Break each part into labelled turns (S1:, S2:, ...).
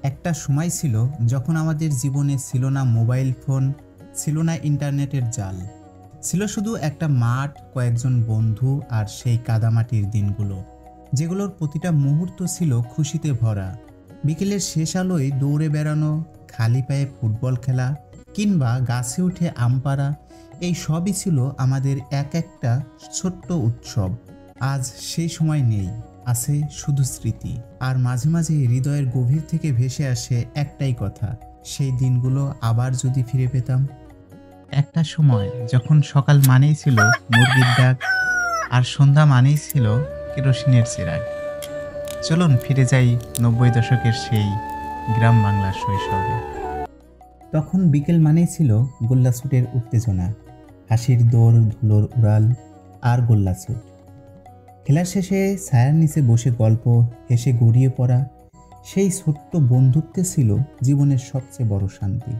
S1: একটা সময় ছিল যখন আমাদের জীবনে ছিল না মোবাইল ফোন, ছিল না ইন্টারনেটের জাল, ছিল শুধু একটা মাঠ, কয়েকজন বন্ধু আর সেই কাদামাটির দিনগুলো, যেগুলোর প্রতিটা মুহূর্ত ছিল খুশিতে ভরা। বিকেলের শেষ আলোয় দৌড়ে বেড়ানো, খালি পায়ে ফুটবল খেলা কিংবা গাছে উঠে আম পাড়া, এই সবই ছিল আমাদের এক একটা ছোট্ট উৎসব। আজ সেই সময় নেই, আছে শুধু স্মৃতি। আর মাঝে মাঝে হৃদয়ের গভীর থেকে ভেসে আসে একটাই কথা, সেই দিনগুলো আবার যদি ফিরে পেতাম। একটা সময় যখন সকাল মানেই ছিল মুরগির ডাক আর সন্ধ্যা মানেই ছিল কেরোসিনের চিরাগ। চলুন ফিরে যাই 90 দশকের সেই গ্রাম বাংলার শৈশবে। তখন বিকেল মানেই ছিল গোল্লাছুটের উত্তেজনা, হাসির দৌড়, ধুলোর উড়াল আর গোল্লাছুট। খেলা শেষে ছায়ার নিচে বসে গল্প, হেসে গড়িয়ে পড়া, সেই ছোট্ট বন্ধুত্বে ছিল জীবনের সবচেয়ে বড় শান্তি।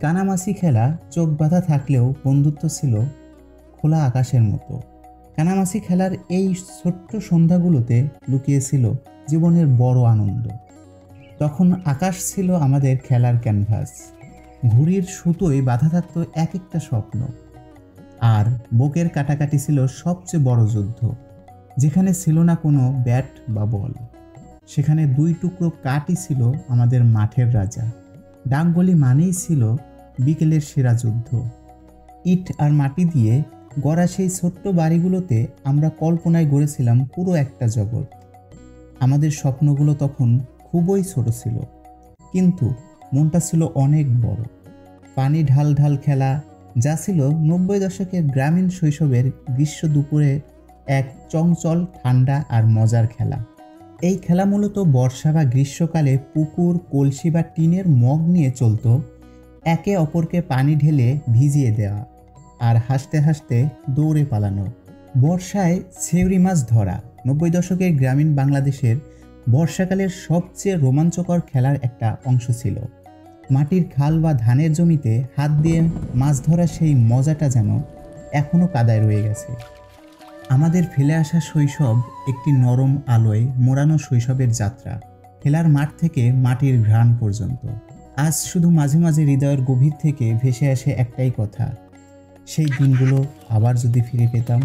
S1: কানামাছি খেলা চোখ বাঁধা থাকলেও বন্ধুত্ব ছিল খোলা আকাশের মতো। কানামাছি খেলার এই ছোট্ট সন্ধ্যাগুলোতে লুকিয়েছিল জীবনের বড় আনন্দ। তখন আকাশ ছিল আমাদের খেলার ক্যানভাস, ঘুড়ির সুতোয় বাঁধা থাকত এক একটা স্বপ্ন, আর বুকের কাটাকাটি ছিল সবচেয়ে বড় যুদ্ধ। যেখানে ছিল না কোনো ব্যাট বা বল, সেখানে 2 টুকরো কাঠই ছিল আমাদের মাঠের রাজা। ডাকগলি মানেই ছিল বিকেলের সেরা যুদ্ধ। ইট আর মাটি দিয়ে গড়া সেই ছোট্ট বাড়িগুলোতে আমরা কল্পনায় গড়েছিলাম পুরো একটা জগৎ। আমাদের স্বপ্নগুলো তখন খুবই ছোট ছিল, কিন্তু মনটা ছিল অনেক বড়। পানি ঢাল ঢাল খেলা, যা ছিল 90 দশকের গ্রামীণ শৈশবের গ্রীষ্ম দুপুরে এক চঞ্চল, ঠান্ডা আর মজার খেলা। এই খেলা মূলত বর্ষা বা গ্রীষ্মকালে পুকুর, কলসি বা টিনের মগ নিয়ে চলতো। একে অপরকে পানি ঢেলে ভিজিয়ে দেওয়া আর হাসতে হাসতে দৌড়ে পালানো। বর্ষায় ছেউরি মাছ ধরা 90 দশকের গ্রামীণ বাংলাদেশের বর্ষাকালের সবচেয়ে রোমাঞ্চকর খেলার একটা অংশ ছিল। মাটির খাল বা ধানের জমিতে হাত দিয়ে মাছ ধরা, সেই মজাটা যেন এখনও কাদায় রয়ে গেছে। আমাদের ফেলে আসা শৈশব একটি নরম আলোয় মোড়ানো শৈশবের যাত্রা, খেলার মাঠ থেকে মাটির ঘ্রাণ পর্যন্ত। আজ শুধু মাঝে মাঝে হৃদয়ের গভীর থেকে ভেসে আসে একটাই কথা, সেই দিনগুলো আবার যদি ফিরে পেতাম।